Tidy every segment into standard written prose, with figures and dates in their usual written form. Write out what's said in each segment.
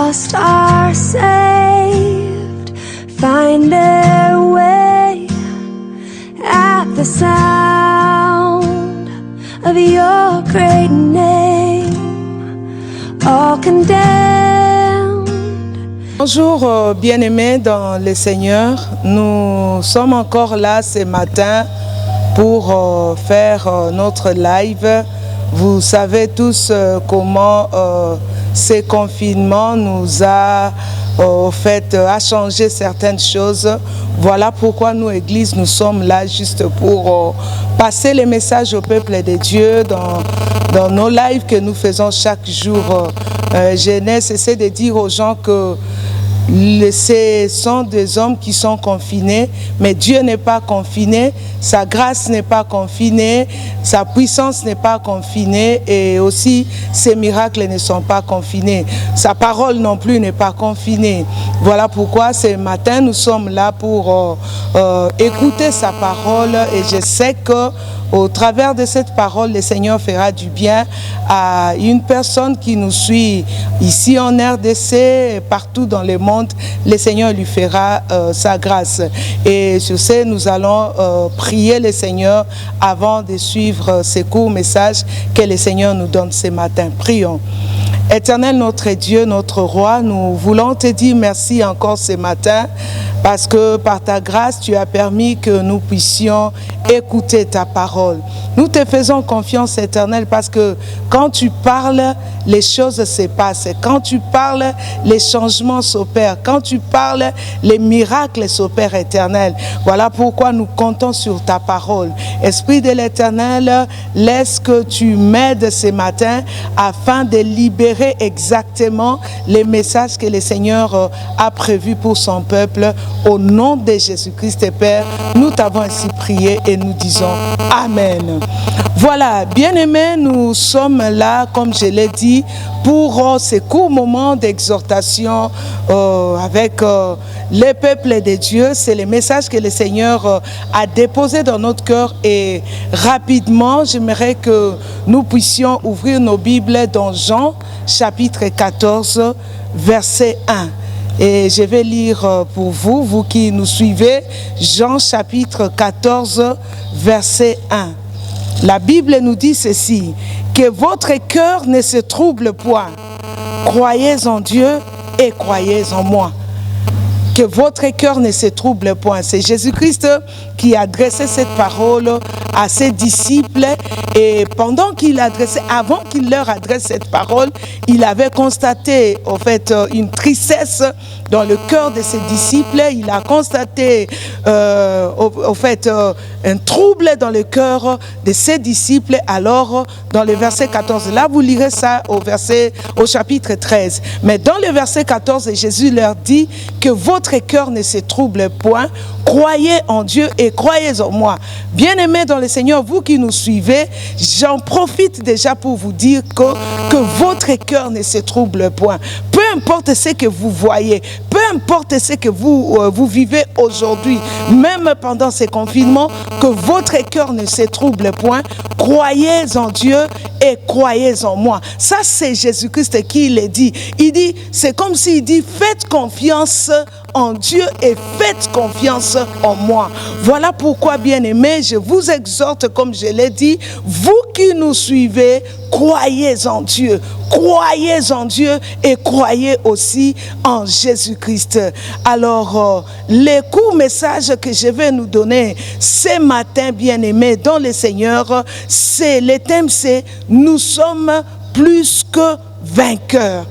lost are saved, find their way at the sound of your great name, all condemned. Bonjour bien-aimés dans le Seigneur, nous sommes encore là ce matin pour faire notre live. Vous savez tous comment ces confinements nous a a changé certaines choses. Voilà pourquoi nous, Église, nous sommes là juste pour passer les messages au peuple de Dieu dans nos lives que nous faisons chaque jour. Je n'ai cessé de dire aux gens que ce sont des hommes qui sont confinés, mais Dieu n'est pas confiné, sa grâce n'est pas confinée, sa puissance n'est pas confinée et aussi ses miracles ne sont pas confinés. Sa parole non plus n'est pas confinée. Voilà pourquoi ce matin nous sommes là pour écouter sa parole et je sais que au travers de cette parole, le Seigneur fera du bien à une personne qui nous suit ici en RDC et partout dans le monde. Le Seigneur lui fera sa grâce. Et sur ce, nous allons prier le Seigneur avant de suivre ce court message que le Seigneur nous donne ce matin. Prions. Éternel notre Dieu, notre Roi, nous voulons te dire merci encore ce matin parce que par ta grâce, tu as permis que nous puissions écouter ta parole. Nous te faisons confiance, Éternel, parce que quand tu parles, les choses se passent. Quand tu parles, les changements s'opèrent. Quand tu parles, les miracles s'opèrent, Éternel. Voilà pourquoi nous comptons sur ta parole. Esprit de l'Éternel, laisse que tu m'aides ce matin afin de libérer exactement les messages que le Seigneur a prévus pour son peuple. Au nom de Jésus-Christ, Père, nous t'avons ainsi prié et nous disons Amen. Voilà, bien-aimés, nous sommes là, comme je l'ai dit, pour ce court moment d'exhortation avec les peuples de Dieu. C'est le message que le Seigneur a déposé dans notre cœur et rapidement, j'aimerais que nous puissions ouvrir nos Bibles dans Jean, chapitre 14, verset 1. Et je vais lire pour vous, vous qui nous suivez, Jean chapitre 14, verset 1. La Bible nous dit ceci, que votre cœur ne se trouble point. Croyez en Dieu et croyez en moi. Que votre cœur ne se trouble point. C'est Jésus-Christ qui a adressé cette parole à ses disciples et pendant qu'il adressait, avant qu'il leur adresse cette parole, il avait constaté en fait une tristesse dans le cœur de ses disciples. Il a constaté un trouble dans le cœur de ses disciples. Alors dans le verset 14, là vous lirez ça au chapitre 13. Mais dans le verset 14, Jésus leur dit que votre cœur ne se trouble point. Croyez en Dieu et croyez en moi. Bien-aimés dans le Seigneur, vous qui nous suivez, j'en profite déjà pour vous dire que votre cœur ne se trouble point. Peu importe ce que vous voyez, peu importe ce que vous vivez aujourd'hui, même pendant ces confinements, que votre cœur ne se trouble point. Croyez en Dieu et croyez en moi. Ça, c'est Jésus-Christ qui le dit. Il dit, c'est comme s'il dit, faites confiance en Dieu et faites confiance en moi. Voilà pourquoi, bien-aimés, je vous exhorte, comme je l'ai dit, vous qui nous suivez, croyez en Dieu. Croyez en Dieu et croyez aussi en Jésus-Christ. Alors, les courts messages que je vais nous donner ce matin, bien-aimés, dans le Seigneur, le thème c'est « Nous sommes plus que vainqueurs ».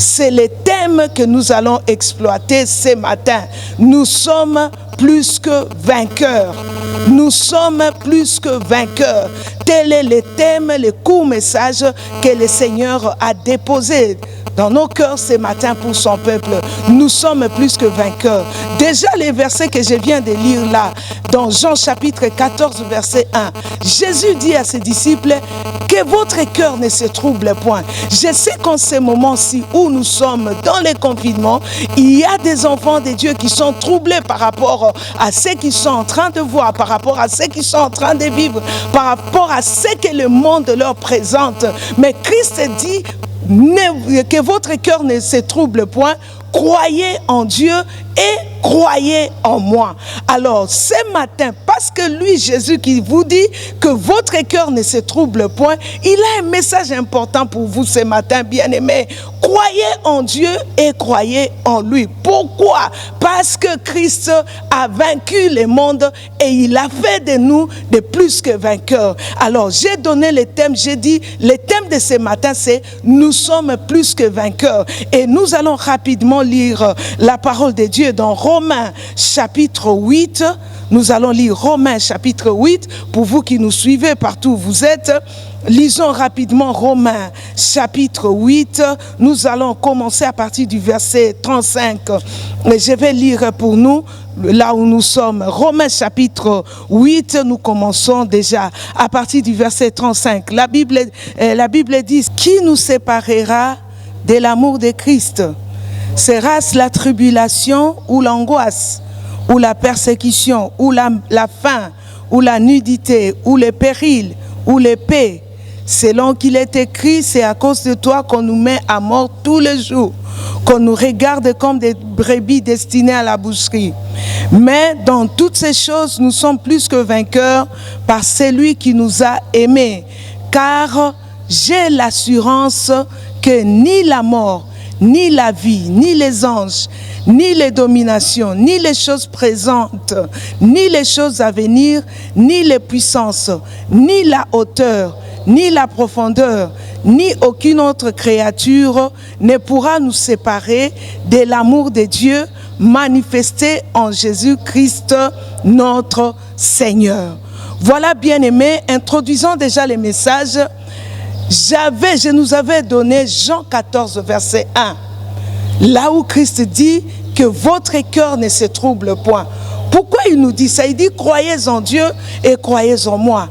C'est le thème que nous allons exploiter ce matin. Nous sommes plus que vainqueurs. Nous sommes plus que vainqueurs. Tel est le thème, le court message que le Seigneur a déposé dans nos cœurs ce matin pour son peuple. Nous sommes plus que vainqueurs. Déjà les versets que je viens de lire là, dans Jean chapitre 14, verset 1, Jésus dit à ses disciples que votre cœur ne se trouble point. Je sais qu'en ce moment-ci où nous sommes dans les confinements, il y a des enfants de Dieu qui sont troublés par rapport à ce qu'ils sont en train de voir, par rapport à ce qu'ils sont en train de vivre, par rapport à ce que le monde leur présente. Mais Christ dit, que votre cœur ne se trouble point, croyez en Dieu et croyez en moi. Alors, ce matin, parce que lui, Jésus, qui vous dit que votre cœur ne se trouble point, il a un message important pour vous ce matin, bien-aimés. Croyez en Dieu et croyez en lui. Pourquoi? Parce que Christ a vaincu le monde et il a fait de nous de plus que vainqueurs. Alors, j'ai donné le thème, j'ai dit, le thème de ce matin, c'est « Nous sommes plus que vainqueurs ». Et nous allons rapidement lire la parole de Dieu dans Romains chapitre 8. Nous allons lire Romains chapitre 8. Pour vous qui nous suivez partout où vous êtes, lisons rapidement Romains chapitre 8. Nous allons commencer à partir du verset 35. Et je vais lire pour nous là où nous sommes. Romains chapitre 8, nous commençons déjà à partir du verset 35. La Bible dit « Qui nous séparera de l'amour de Christ ? Sera-ce la tribulation ou l'angoisse, ou la persécution, ou la faim, ou la nudité, ou le péril, ou l'épée? Selon qu'il est écrit, c'est à cause de toi qu'on nous met à mort tous les jours, qu'on nous regarde comme des brebis destinées à la boucherie. Mais dans toutes ces choses, nous sommes plus que vainqueurs par celui qui nous a aimés. Car j'ai l'assurance que ni la mort, ni la vie, ni les anges, ni les dominations, ni les choses présentes, ni les choses à venir, ni les puissances, ni la hauteur, ni la profondeur, ni aucune autre créature ne pourra nous séparer de l'amour de Dieu manifesté en Jésus-Christ notre Seigneur. Voilà, bien-aimés, introduisons déjà les messages. Je nous avais donné Jean 14, verset 1, là où Christ dit que votre cœur ne se trouble point. Pourquoi il nous dit ça? Il dit, croyez en Dieu et croyez en moi.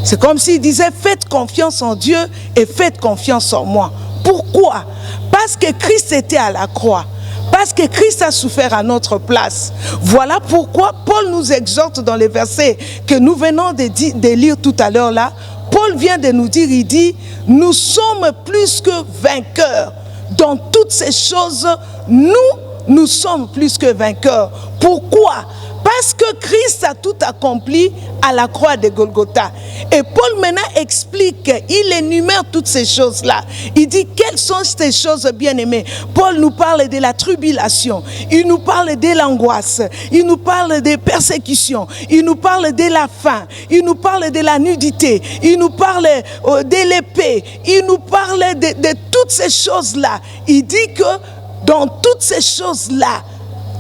C'est comme s'il disait, faites confiance en Dieu et faites confiance en moi. Pourquoi? Parce que Christ était à la croix. Parce que Christ a souffert à notre place. Voilà pourquoi Paul nous exhorte dans les versets que nous venons de lire tout à l'heure là. Paul vient de nous dire, il dit, nous sommes plus que vainqueurs. Dans toutes ces choses, nous sommes plus que vainqueurs. Pourquoi? Parce que Christ a tout accompli à la croix de Golgotha. Et Paul maintenant explique, il énumère toutes ces choses-là. Il dit, quelles sont ces choses bien-aimées? Paul nous parle de la tribulation, il nous parle de l'angoisse, il nous parle des persécutions, il nous parle de la faim, il nous parle de la nudité, il nous parle de l'épée, il nous parle de toutes ces choses-là. Il dit que dans toutes ces choses-là,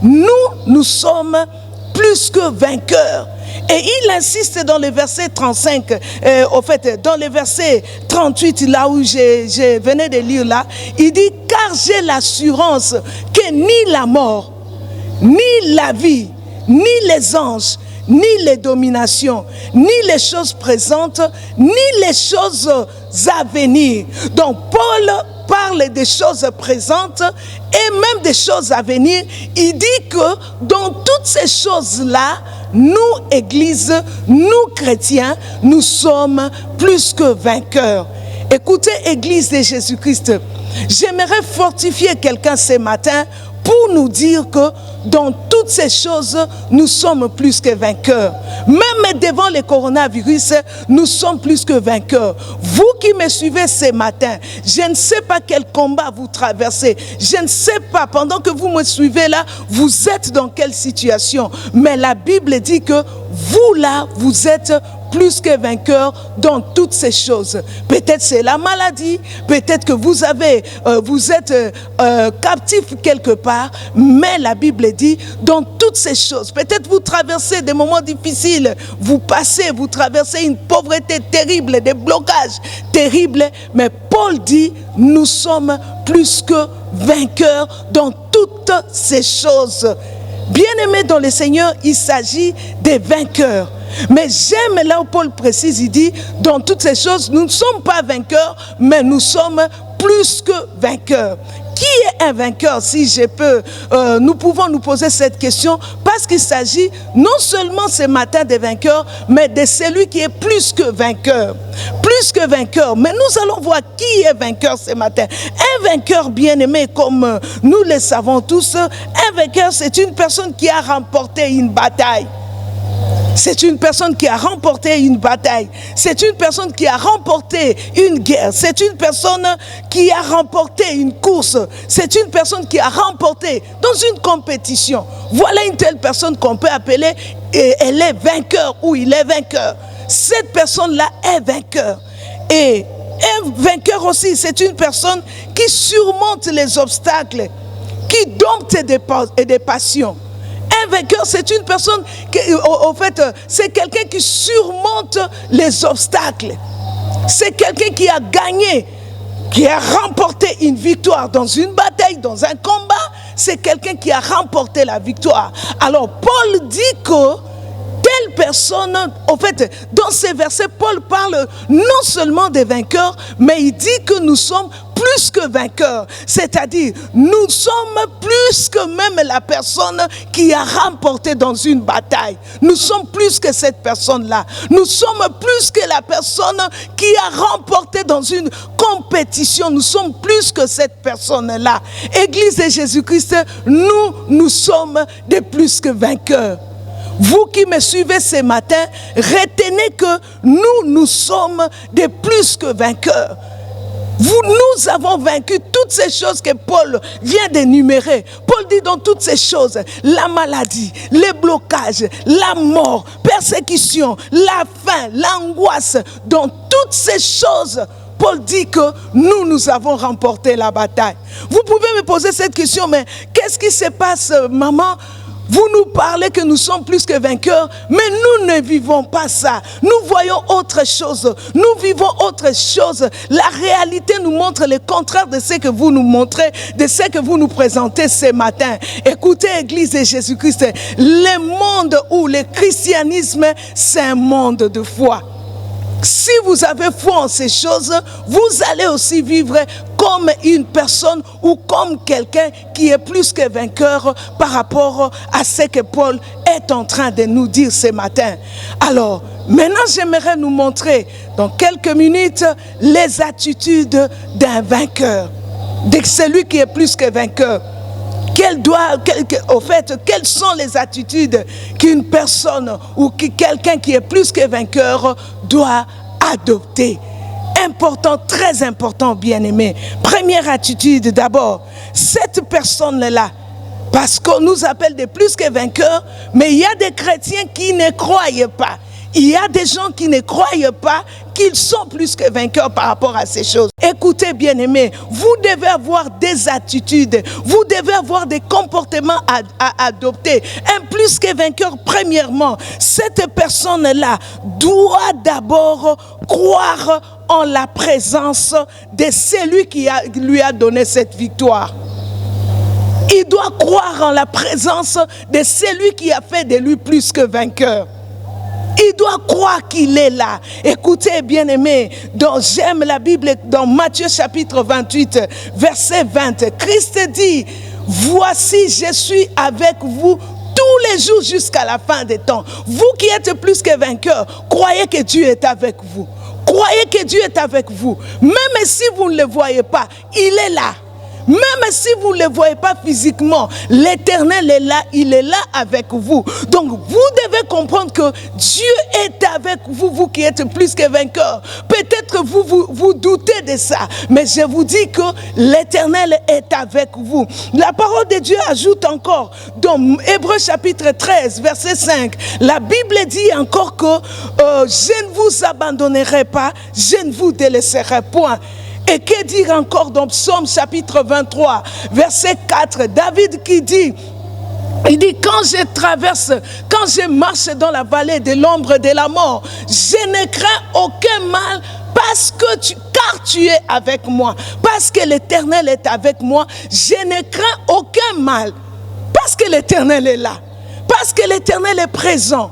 nous sommes plus que vainqueurs. Et il insiste dans le verset 35, au fait, dans le verset 38, là où je venais de lire là, il dit, car j'ai l'assurance que ni la mort, ni la vie, ni les anges, ni les dominations, ni les choses présentes, ni les choses à venir. Donc Paul parle des choses présentes et même des choses à venir. Il dit que dans toutes ces choses-là, nous, Église, nous, chrétiens, nous sommes plus que vainqueurs. Écoutez, Église de Jésus-Christ, j'aimerais fortifier quelqu'un ce matin pour nous dire que dans toutes ces choses, nous sommes plus que vainqueurs. Même devant le coronavirus, nous sommes plus que vainqueurs. Vous qui me suivez ce matin, je ne sais pas quel combat vous traversez. Je ne sais pas, pendant que vous me suivez là, vous êtes dans quelle situation. Mais la Bible dit que vous là, vous êtes plus que vainqueur dans toutes ces choses. Peut-être c'est la maladie, peut-être que vous êtes captif quelque part, mais la Bible dit dans toutes ces choses. Peut-être vous traversez des moments difficiles, vous traversez une pauvreté terrible, des blocages terribles, mais Paul dit nous sommes plus que vainqueurs dans toutes ces choses. Bien-aimés dans le Seigneur, il s'agit des vainqueurs. Mais j'aime là où Paul précise, il dit, dans toutes ces choses, nous ne sommes pas vainqueurs, mais nous sommes plus que vainqueurs. Qui est un vainqueur, si je peux, nous pouvons nous poser cette question, parce qu'il s'agit non seulement ce matin des vainqueurs, mais de celui qui est plus que vainqueur. Plus que vainqueur. Mais nous allons voir qui est vainqueur ce matin. Un vainqueur bien-aimé, comme nous le savons tous, un vainqueur, c'est une personne qui a remporté une bataille. C'est une personne qui a remporté une bataille. C'est une personne qui a remporté une guerre. C'est une personne qui a remporté une course. C'est une personne qui a remporté dans une compétition. Voilà une telle personne qu'on peut appeler, elle est vainqueur ou il est vainqueur. Cette personne-là est vainqueur. Et un vainqueur aussi, c'est une personne qui surmonte les obstacles, qui dompte des passions. Un vainqueur, c'est une personne qui, au fait, c'est quelqu'un qui surmonte les obstacles. C'est quelqu'un qui a gagné, qui a remporté une victoire dans une bataille, dans un combat. C'est quelqu'un qui a remporté la victoire. Alors, Paul dit que telle personne, en fait, dans ces versets, Paul parle non seulement des vainqueurs, mais il dit que nous sommes plus que vainqueurs. C'est-à-dire, nous sommes plus que même la personne qui a remporté dans une bataille. Nous sommes plus que cette personne-là. Nous sommes plus que la personne qui a remporté dans une compétition. Nous sommes plus que cette personne-là. Église de Jésus-Christ, nous sommes des plus que vainqueurs. Vous qui me suivez ce matin, retenez que nous sommes des plus que vainqueurs. Nous avons vaincu toutes ces choses que Paul vient d'énumérer. Paul dit dans toutes ces choses, la maladie, les blocages, la mort, persécution, la faim, l'angoisse, dans toutes ces choses, Paul dit que nous avons remporté la bataille. Vous pouvez me poser cette question, mais qu'est-ce qui se passe, maman? Vous nous parlez que nous sommes plus que vainqueurs, mais nous ne vivons pas ça. Nous voyons autre chose. Nous vivons autre chose. La réalité nous montre le contraire de ce que vous nous montrez, de ce que vous nous présentez ce matin. Écoutez, Église de Jésus-Christ, le monde où le christianisme, c'est un monde de foi. Si vous avez foi en ces choses, vous allez aussi vivre comme une personne ou comme quelqu'un qui est plus que vainqueur par rapport à ce que Paul est en train de nous dire ce matin. Alors, maintenant j'aimerais nous montrer dans quelques minutes les attitudes d'un vainqueur, de celui qui est plus que vainqueur. Au fait, quelles sont les attitudes qu'une personne ou quelqu'un qui est plus que vainqueur doit adopter? Important, très important, bien-aimé. Première attitude d'abord, cette personne-là, parce qu'on nous appelle des plus que vainqueurs, mais il y a des chrétiens qui ne croient pas. Il y a des gens qui ne croient pas qu'ils sont plus que vainqueurs par rapport à ces choses. Écoutez, bien-aimés, vous devez avoir des attitudes, vous devez avoir des comportements à adopter. Un plus que vainqueur, premièrement, cette personne-là doit d'abord croire en la présence de celui qui lui a donné cette victoire. Il doit croire en la présence de celui qui a fait de lui plus que vainqueur. Il doit croire qu'il est là. Écoutez, bien-aimés, j'aime la Bible, dans Matthieu chapitre 28, verset 20, Christ dit, « Voici, je suis avec vous tous les jours jusqu'à la fin des temps. » Vous qui êtes plus que vainqueurs, croyez que Dieu est avec vous. Croyez que Dieu est avec vous. Même si vous ne le voyez pas, il est là. Même si vous ne le voyez pas physiquement, l'Éternel est là, il est là avec vous. Donc vous devez comprendre que Dieu est avec vous, vous qui êtes plus que vainqueurs. Peut-être vous doutez de ça, mais je vous dis que l'Éternel est avec vous. La parole de Dieu ajoute encore, dans Hébreux chapitre 13, verset 5, la Bible dit encore que je ne vous abandonnerai pas, je ne vous délaisserai point. Et que dire encore dans Psaume chapitre 23, verset 4, David qui dit, il dit, quand je marche dans la vallée de l'ombre de la mort, je ne crains aucun mal car tu es avec moi. Parce que l'Éternel est avec moi, je ne crains aucun mal. Parce que l'Éternel est là. Parce que l'Éternel est présent.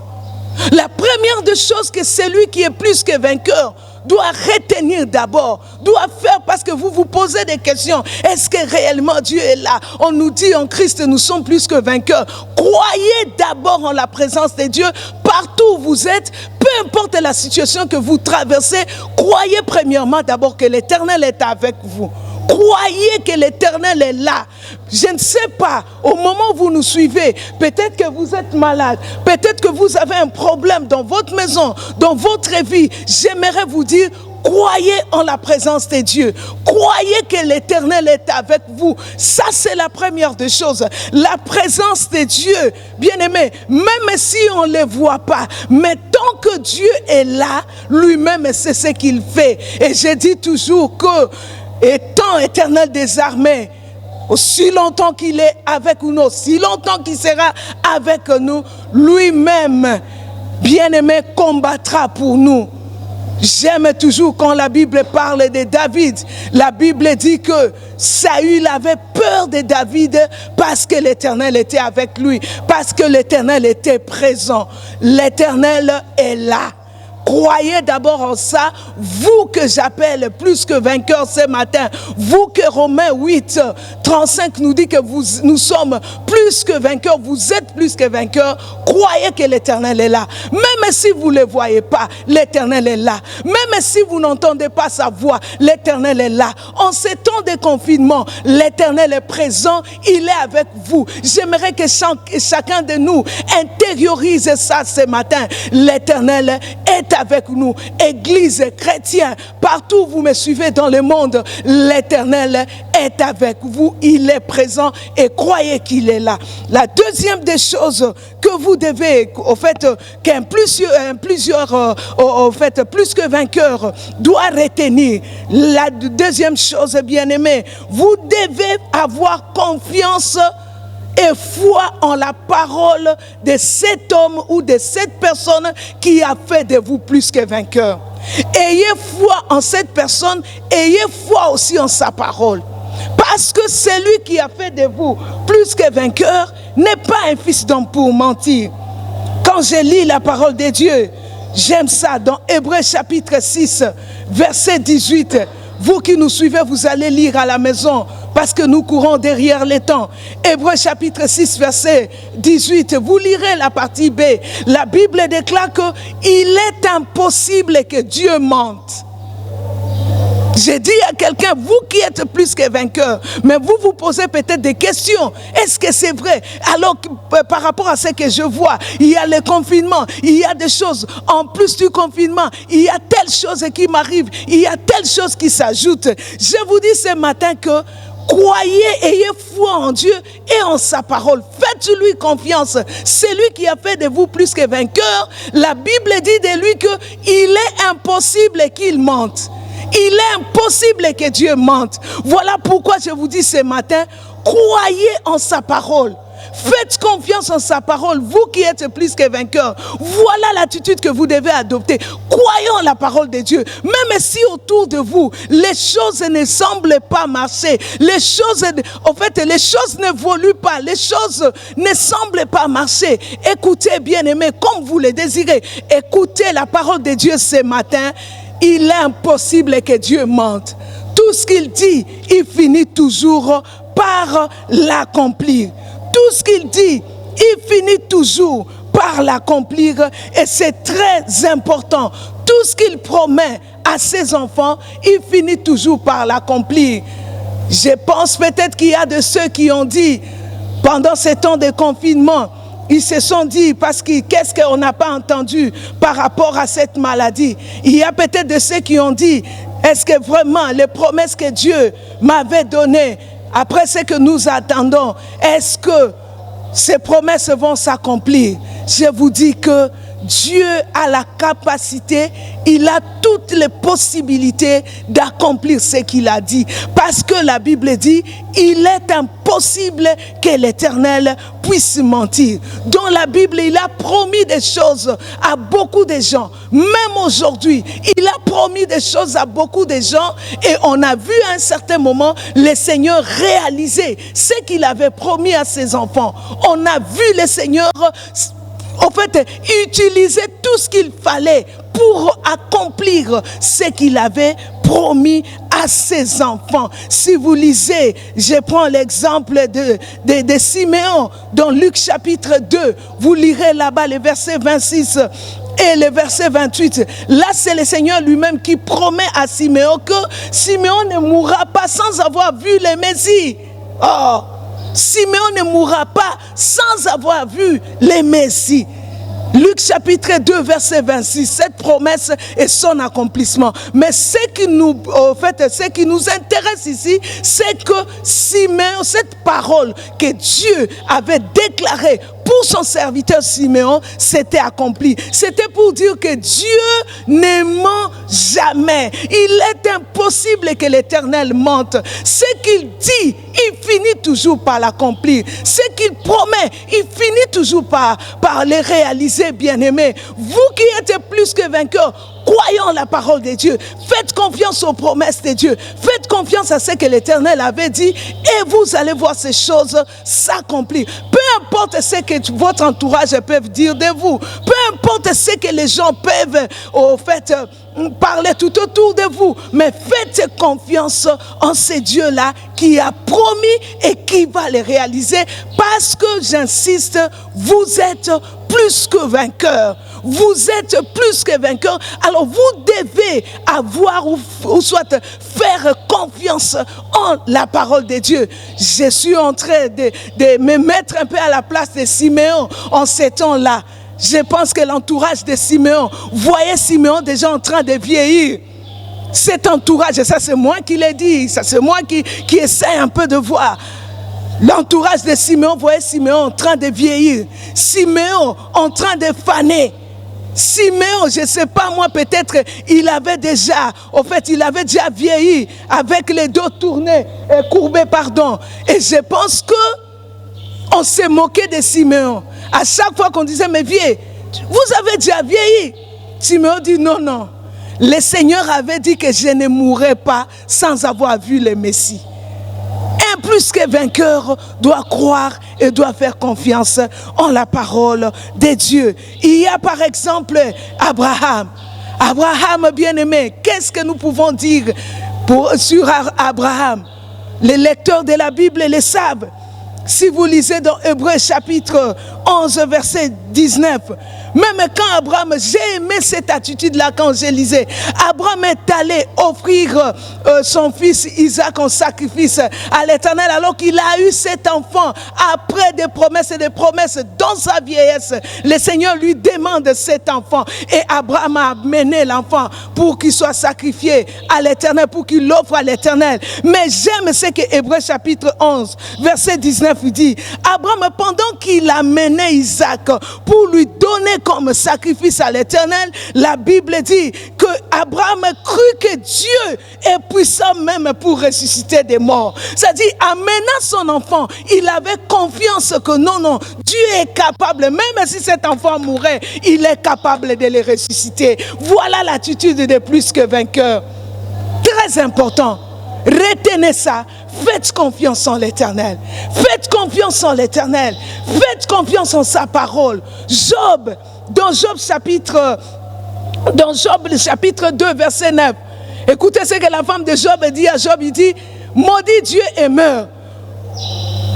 La première des choses que celui qui est plus que vainqueur doit retenir d'abord, doit faire parce que vous vous posez des questions. Est-ce que réellement Dieu est là? On nous dit en Christ, nous sommes plus que vainqueurs. Croyez d'abord en la présence de Dieu partout où vous êtes, peu importe la situation que vous traversez. Croyez premièrement d'abord que l'Éternel est avec vous. Croyez que l'Éternel est là. Je ne sais pas, au moment où vous nous suivez, peut-être que vous êtes malade, peut-être que vous avez un problème dans votre maison, dans votre vie. J'aimerais vous dire, croyez en la présence de Dieu. Croyez que l'Éternel est avec vous. Ça, c'est la première des choses. La présence de Dieu, bien-aimé, même si on ne les voit pas, mais tant que Dieu est là, lui-même, c'est ce qu'il fait. Et je dis toujours que, étant Éternel des armées, aussi longtemps qu'il est avec nous, aussi longtemps qu'il sera avec nous, lui-même, bien-aimé, combattra pour nous. J'aime toujours quand la Bible parle de David. La Bible dit que Saül avait peur de David parce que l'Éternel était avec lui, parce que l'Éternel était présent. L'Éternel est là. Croyez d'abord en ça, vous que j'appelle plus que vainqueurs ce matin, vous que Romains 8, 35 nous dit que nous sommes plus que vainqueurs, vous êtes plus que vainqueurs, croyez que l'Éternel est là. Même si vous ne le voyez pas, l'Éternel est là. Même si vous n'entendez pas sa voix, l'Éternel est là. En ces temps de confinement, l'Éternel est présent, il est avec vous. J'aimerais que chacun de nous intériorise ça ce matin. L'Éternel est avec nous. Église chrétienne, partout où vous me suivez dans le monde, l'Éternel est avec vous. Il est présent et croyez qu'il est là. La deuxième des choses que vous devez, au fait, plus que vainqueur doit retenir. La deuxième chose, bien-aimé, vous devez avoir confiance et foi en la parole de cet homme ou de cette personne qui a fait de vous plus que vainqueur. Ayez foi en cette personne, ayez foi aussi en sa parole. Parce que celui qui a fait de vous plus que vainqueur n'est pas un fils d'homme pour mentir. Quand je lis la parole de Dieu, j'aime ça dans Hébreux chapitre 6, verset 18. Vous qui nous suivez, vous allez lire à la maison parce que nous courons derrière les temps. Hébreux chapitre 6, verset 18. Vous lirez la partie B. La Bible déclare qu'il est impossible que Dieu mente. J'ai dit à quelqu'un, vous qui êtes plus que vainqueur, mais vous vous posez peut-être des questions. Est-ce que c'est vrai? Alors, par rapport à ce que je vois, il y a le confinement, il y a des choses. En plus du confinement, il y a telle chose qui m'arrive, il y a telle chose qui s'ajoute. Je vous dis ce matin que croyez, ayez foi en Dieu et en sa parole. Faites-lui confiance. C'est lui qui a fait de vous plus que vainqueur. La Bible dit de lui qu'il est impossible qu'il mente. Il est impossible que Dieu mente. Voilà pourquoi je vous dis ce matin, croyez en sa parole. Faites confiance en sa parole, vous qui êtes plus que vainqueurs. Voilà l'attitude que vous devez adopter. Croyez en la parole de Dieu. Même si autour de vous, les choses ne semblent pas marcher. Les choses n'évoluent pas. Les choses ne semblent pas marcher. Écoutez, bien-aimés, comme vous le désirez. Écoutez la parole de Dieu ce matin. Il est impossible que Dieu mente. Tout ce qu'il dit, il finit toujours par l'accomplir. Tout ce qu'il dit, il finit toujours par l'accomplir. Et c'est très important. Tout ce qu'il promet à ses enfants, il finit toujours par l'accomplir. Je pense peut-être qu'il y a de ceux qui ont dit, pendant ces temps de confinement, ils se sont dit, parce que qu'est-ce qu'on n'a pas entendu par rapport à cette maladie? Il y a peut-être de ceux qui ont dit, est-ce que vraiment les promesses que Dieu m'avait données, après ce que nous attendons, est-ce que ces promesses vont s'accomplir? Je vous dis que Dieu a la capacité, il a toutes les possibilités d'accomplir ce qu'il a dit. Parce que la Bible dit, il est impossible que l'Éternel puisse mentir. Dans la Bible, il a promis des choses à beaucoup de gens. Même aujourd'hui, il a promis des choses à beaucoup de gens. Et on a vu à un certain moment le Seigneur réaliser ce qu'il avait promis à ses enfants. On a vu le Seigneur utiliser tout ce qu'il fallait pour accomplir ce qu'il avait promis à ses enfants. Si vous lisez, je prends l'exemple de Siméon dans Luc chapitre 2, vous lirez là-bas les versets 26 et le verset 28. Là, c'est le Seigneur lui-même qui promet à Siméon que Siméon ne mourra pas sans avoir vu le Messie. Oh, Siméon ne mourra pas sans avoir vu le Messie. Luc chapitre 2 verset 26, cette promesse et son accomplissement. Mais ce qui nous intéresse ici, c'est que Siméon, cette parole que Dieu avait déclarée pour son serviteur Siméon, s'était accomplie. C'était pour dire que Dieu ne ment jamais. Il est impossible que l'Éternel mente. Ce qu'il dit, il finit toujours par l'accomplir. Ce qu'il promet, il finit toujours par le réaliser, bien-aimés. Vous qui êtes plus que vainqueurs, croyons la parole de Dieu. Faites confiance aux promesses de Dieu. Faites confiance à ce que l'Éternel avait dit et vous allez voir ces choses s'accomplir. Peu importe ce que votre entourage peut dire de vous. Peu importe ce que les gens peuvent parler tout autour de vous. Mais faites confiance en ce Dieu-là qui a promis et qui va le réaliser. Parce que, j'insiste, vous êtes plus que vainqueurs. Vous êtes plus que vainqueurs. Alors vous devez avoir ou soit faire confiance en la parole de Dieu. Je suis en train de me mettre un peu à la place de Siméon en ces temps-là. Je pense que l'entourage de Siméon voyait Siméon déjà en train de vieillir. Cet entourage, et ça c'est moi qui l'ai dit, ça c'est moi qui essaie un peu de voir. L'entourage de Siméon voyait Siméon en train de vieillir. Siméon en train de faner. Siméon, je ne sais pas moi, peut-être il avait déjà vieilli avec les dos tournés, courbés, pardon. Et je pense que on s'est moqué de Siméon. À chaque fois qu'on disait, mais vieux, vous avez déjà vieilli. Siméon dit, non, non. Le Seigneur avait dit que je ne mourrai pas sans avoir vu le Messie. Un plus que vainqueur doit croire et doit faire confiance en la parole de Dieu. Il y a par exemple Abraham. Abraham bien-aimé, qu'est-ce que nous pouvons dire sur Abraham? Les lecteurs de la Bible le savent. Si vous lisez dans Hébreux chapitre 11 verset 19, même quand Abraham, j'ai aimé cette attitude-là quand je lisais. Abraham est allé offrir son fils Isaac en sacrifice à l'Éternel alors qu'il a eu cet enfant après des promesses et des promesses dans sa vieillesse. Le Seigneur lui demande cet enfant et Abraham a amené l'enfant pour qu'il soit sacrifié à l'Éternel, pour qu'il l'offre à l'Éternel. Mais j'aime ce que Hébreux chapitre 11 verset 19 dit. Abraham, pendant qu'il amenait Isaac pour lui donner comme sacrifice à l'Éternel, la Bible dit que Abraham crut que Dieu est puissant même pour ressusciter des morts. C'est-à-dire, amenant son enfant, il avait confiance que non, Dieu est capable, même si cet enfant mourait, il est capable de le ressusciter. Voilà l'attitude des plus que vainqueurs. Très important. Retenez ça. Faites confiance en l'Éternel. Faites confiance en l'Éternel. Faites confiance en sa parole. Job, dans Job chapitre 2, verset 9. Écoutez ce que la femme de Job dit à Job. Il dit, maudit Dieu et meurs.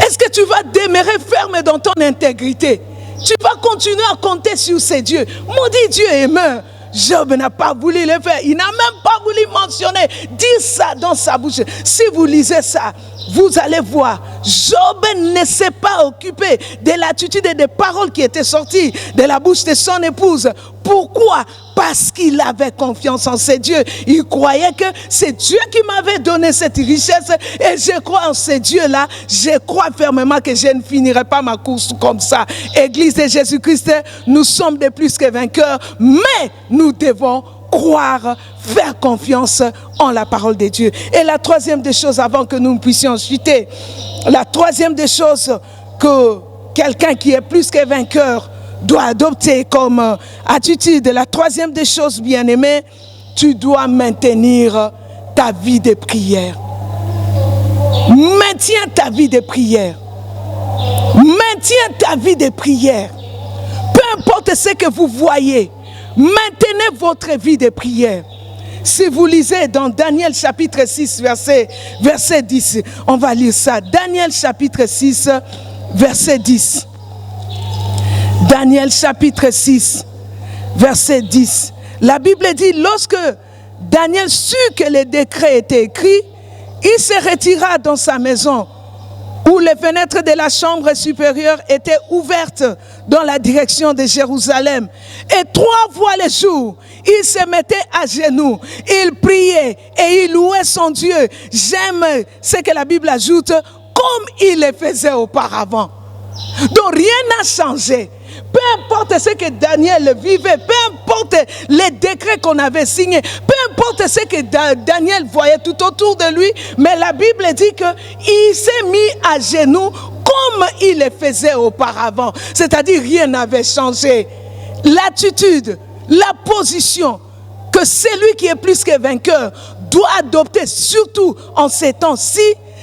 Est-ce que tu vas demeurer ferme dans ton intégrité? Tu vas continuer à compter sur ces dieux. Maudit Dieu et meurs. Job n'a pas voulu le faire. Il n'a même pas voulu mentionner, dire ça dans sa bouche. Si vous lisez ça, vous allez voir, Job ne s'est pas occupé de l'attitude et des paroles qui étaient sorties de la bouche de son épouse. Pourquoi? Parce qu'il avait confiance en ces dieux. Il croyait que c'est Dieu qui m'avait donné cette richesse et je crois en ces dieux-là. Je crois fermement que je ne finirai pas ma course comme ça. Église de Jésus-Christ, nous sommes des plus que vainqueurs, mais nous devons croire, faire confiance en la parole de Dieu. Et la troisième des choses, avant que nous puissions chuter, la troisième des choses que quelqu'un qui est plus que vainqueur doit adopter comme attitude, la troisième des choses, bien-aimé, tu dois maintenir ta vie de prière. Maintiens ta vie de prière. Maintiens ta vie de prière. Peu importe ce que vous voyez, Maintenez votre vie de prière. Si vous lisez dans Daniel chapitre 6, verset 10, on va lire ça. Daniel chapitre 6, verset 10. Daniel chapitre 6, verset 10. La Bible dit, lorsque Daniel sut que le décret était écrit, il se retira dans sa maison, où les fenêtres de la chambre supérieure étaient ouvertes dans la direction de Jérusalem. Et 3 fois le jour, il se mettait à genoux, il priait et il louait son Dieu. J'aime ce que la Bible ajoute, comme il le faisait auparavant. Donc rien n'a changé. Peu importe ce que Daniel vivait, peu importe les décrets qu'on avait signés, peu importe ce que Daniel voyait tout autour de lui, mais la Bible dit qu'il s'est mis à genoux comme il le faisait auparavant. C'est-à-dire rien n'avait changé. L'attitude, la position que celui qui est plus que vainqueur doit adopter, surtout en ces temps-ci,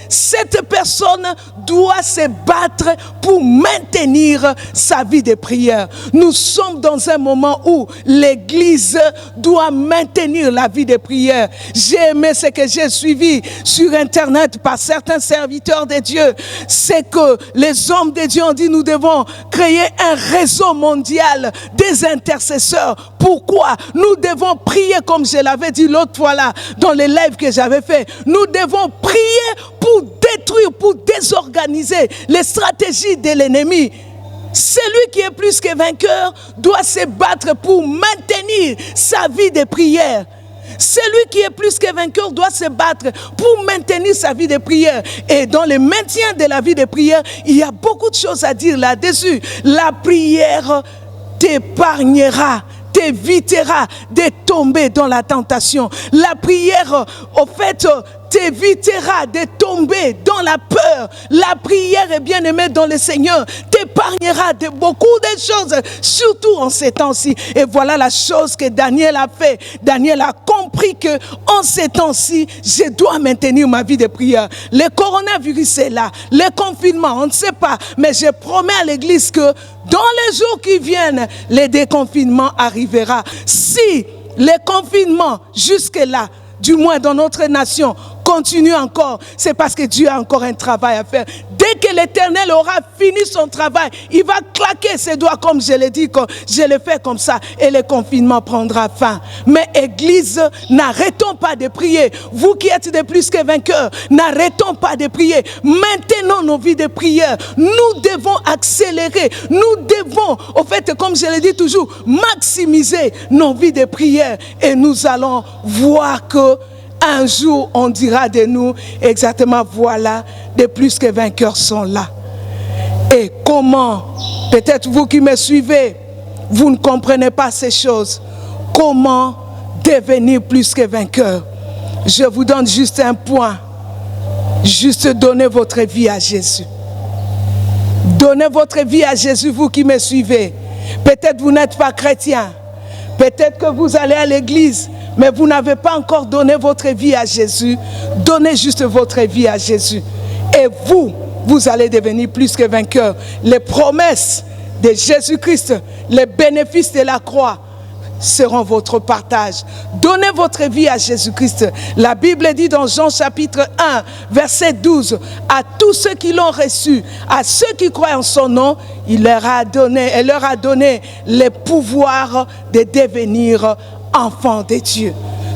cette personne doit se battre pour maintenir sa vie de prière. Nous sommes dans un moment où l'Église doit maintenir la vie de prière. J'ai aimé ce que j'ai suivi sur Internet par certains serviteurs de Dieu. C'est que les hommes de Dieu ont dit nous devons créer un réseau mondial des intercesseurs. Pourquoi? Nous devons prier comme je l'avais dit l'autre fois là, dans les lives que j'avais fait. Nous devons prier pour détruire, pour désorganiser les stratégies de l'ennemi. Celui qui est plus que vainqueur doit se battre pour maintenir sa vie de prière. Celui qui est plus que vainqueur doit se battre pour maintenir sa vie de prière. Et dans le maintien de la vie de prière, il y a beaucoup de choses à dire là-dessus. La prière t'épargnera, t'évitera de tomber dans la tentation. La prière, au fait, t'évitera de tomber dans la peur. La prière, est bien aimée dans le Seigneur, t'épargnera de beaucoup de choses, surtout en ces temps-ci. Et voilà la chose que Daniel a fait. Daniel a compris que en ces temps-ci, je dois maintenir ma vie de prière. Le coronavirus est là, le confinement, on ne sait pas, mais je promets à l'Église que dans les jours qui viennent, le déconfinement arrivera. Si le confinement jusque-là, du moins dans notre nation, continue encore, c'est parce que Dieu a encore un travail à faire. Dès que l'Éternel aura fini son travail, il va claquer ses doigts, comme je l'ai dit, je le fais comme ça, et le confinement prendra fin. Mais Église, n'arrêtons pas de prier. Vous qui êtes de plus que vainqueurs, n'arrêtons pas de prier. Maintenons nos vies de prière. Nous devons accélérer. Nous devons, au fait, comme je le dis toujours, maximiser nos vies de prière. Et nous allons voir que un jour, on dira de nous exactement, voilà, des plus que vainqueurs sont là. Et comment, peut-être vous qui me suivez, vous ne comprenez pas ces choses. Comment devenir plus que vainqueur? Je vous donne juste un point. Juste donnez votre vie à Jésus. Donnez votre vie à Jésus, vous qui me suivez. Peut-être vous n'êtes pas chrétien. Peut-être que vous allez à l'église, mais vous n'avez pas encore donné votre vie à Jésus. Donnez juste votre vie à Jésus. Et vous allez devenir plus que vainqueur. Les promesses de Jésus-Christ, les bénéfices de la croix seront votre partage. Donnez votre vie à Jésus-Christ. La Bible dit dans Jean chapitre 1, verset 12, à tous ceux qui l'ont reçu, à ceux qui croient en son nom, elle leur a donné le pouvoir de devenir enfants de Dieu.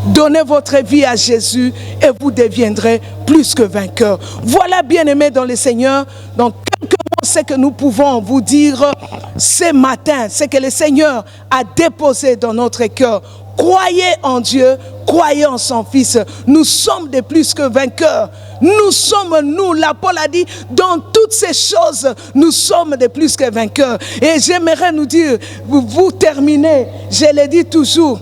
Donnez votre vie à Jésus et vous deviendrez plus que vainqueurs. Voilà, bien-aimés dans le Seigneur, donc quelques mots, ce que nous pouvons vous dire ce matin, ce que le Seigneur a déposé dans notre cœur. Croyez en Dieu, croyez en son Fils. Nous sommes des plus que vainqueurs. Nous sommes, l'Apôtre a dit, dans toutes ces choses, nous sommes des plus que vainqueurs. Et j'aimerais nous dire, vous terminez, je le dis toujours,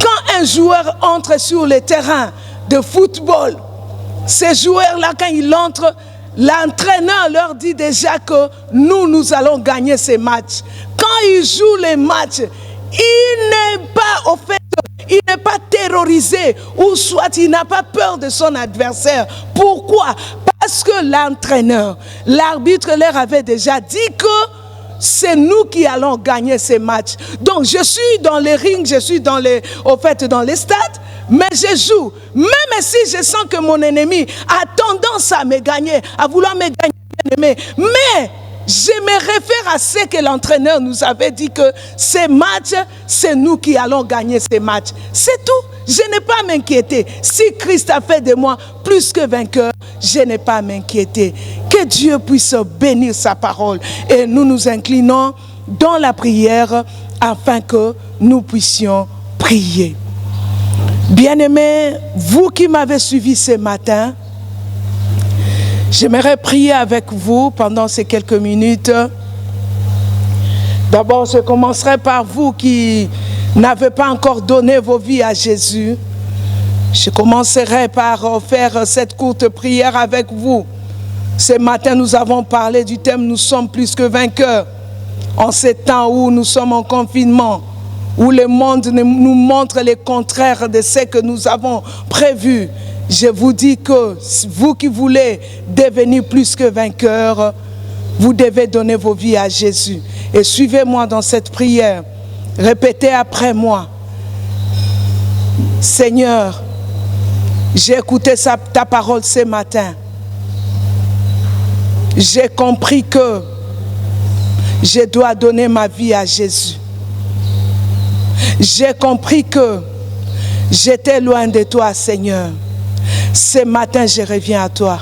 quand un joueur entre sur le terrain de football, ces joueurs-là, quand ils entrent, l'entraîneur leur dit déjà que nous allons gagner ces matchs. Quand ils jouent les matchs, il n'est pas, au fait, il n'est pas terrorisé, ou soit il n'a pas peur de son adversaire. Pourquoi? Parce que l'entraîneur, l'arbitre leur avait déjà dit que c'est nous qui allons gagner ces matchs. Donc je suis dans les rings, je suis dans les stades, mais je joue. Même si je sens que mon ennemi a tendance à me gagner, à vouloir me gagner, bien-aimé, mais je me réfère à ce que l'entraîneur nous avait dit, que ces matchs, c'est nous qui allons gagner ces matchs. C'est tout. Je n'ai pas à m'inquiéter. Si Christ a fait de moi plus que vainqueur, je n'ai pas à m'inquiéter. Que Dieu puisse bénir sa parole. Et nous nous inclinons dans la prière afin que nous puissions prier. Bien-aimés, vous qui m'avez suivi ce matin, j'aimerais prier avec vous pendant ces quelques minutes. D'abord, je commencerai par vous qui n'avez pas encore donné vos vies à Jésus. Je commencerai par faire cette courte prière avec vous. Ce matin, nous avons parlé du thème « Nous sommes plus que vainqueurs ». En ces temps où nous sommes en confinement, où le monde nous montre les contraires de ce que nous avons prévu, je vous dis que vous qui voulez devenir plus que vainqueurs, vous devez donner vos vies à Jésus. Et suivez-moi dans cette prière. Répétez après moi. Seigneur, j'ai écouté ta parole ce matin. J'ai compris que je dois donner ma vie à Jésus. J'ai compris que j'étais loin de toi, Seigneur. Ce matin, je reviens à toi.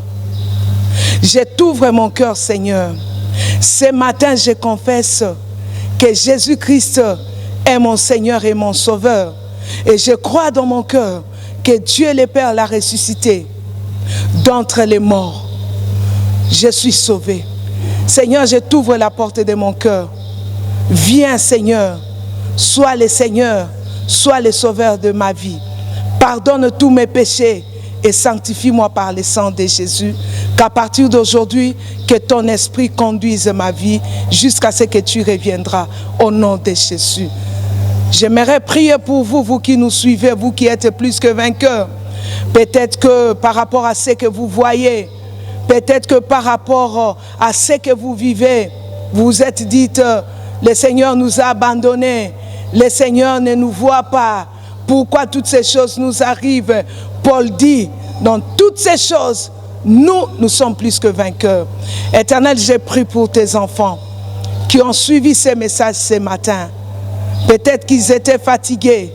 Je t'ouvre mon cœur, Seigneur. Ce matin, je confesse que Jésus-Christ est mon Seigneur et mon Sauveur. Et je crois dans mon cœur que Dieu le Père l'a ressuscité d'entre les morts. Je suis sauvé. Seigneur, je t'ouvre la porte de mon cœur. Viens, Seigneur. Sois le Seigneur, sois le Sauveur de ma vie. Pardonne tous mes péchés et sanctifie-moi par le sang de Jésus. Qu'à partir d'aujourd'hui, que ton esprit conduise ma vie jusqu'à ce que tu reviendras au nom de Jésus. J'aimerais prier pour vous, vous qui nous suivez, vous qui êtes plus que vainqueurs. Peut-être que par rapport à ce que vous voyez, peut-être que par rapport à ce que vous vivez, vous vous êtes dit, le Seigneur nous a abandonnés, le Seigneur ne nous voit pas. Pourquoi toutes ces choses nous arrivent? Paul dit, dans toutes ces choses, nous sommes plus que vainqueurs. Éternel, j'ai prié pour tes enfants qui ont suivi ces messages ce matin. Peut-être qu'ils étaient fatigués.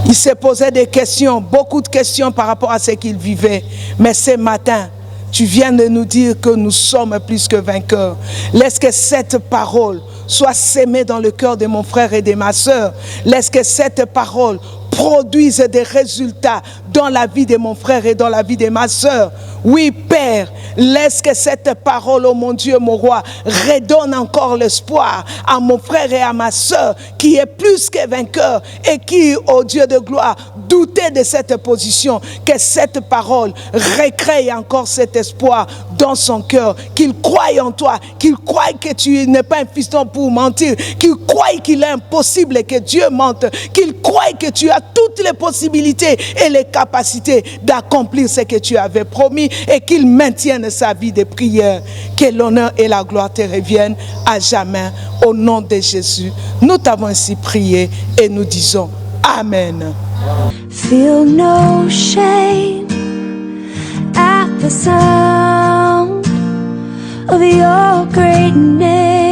Ils se posaient des questions, beaucoup de questions par rapport à ce qu'ils vivaient. Mais ce matin, tu viens de nous dire que nous sommes plus que vainqueurs. Laisse que cette parole soit sémée dans le cœur de mon frère et de ma sœur. Laisse que cette parole produise des résultats dans la vie de mon frère et dans la vie de ma sœur. Oui, Père, laisse que cette parole, oh mon Dieu, mon roi, redonne encore l'espoir à mon frère et à ma sœur qui est plus que vainqueur et qui, oh Dieu de gloire, doutait de cette position. Que cette parole recrée encore cet espoir dans son cœur, qu'il croie en toi, qu'il croie que tu n'es pas un fiston pour mentir, qu'il croie qu'il est impossible que Dieu mente, qu'il croie que tu as toutes les possibilités et les capacités d'accomplir ce que tu avais promis et qu'il maintienne sa vie de prière. Que l'honneur et la gloire te reviennent à jamais au nom de Jésus. Nous t'avons ainsi prié et nous disons Amen. Feel no shame at the sound of your great name.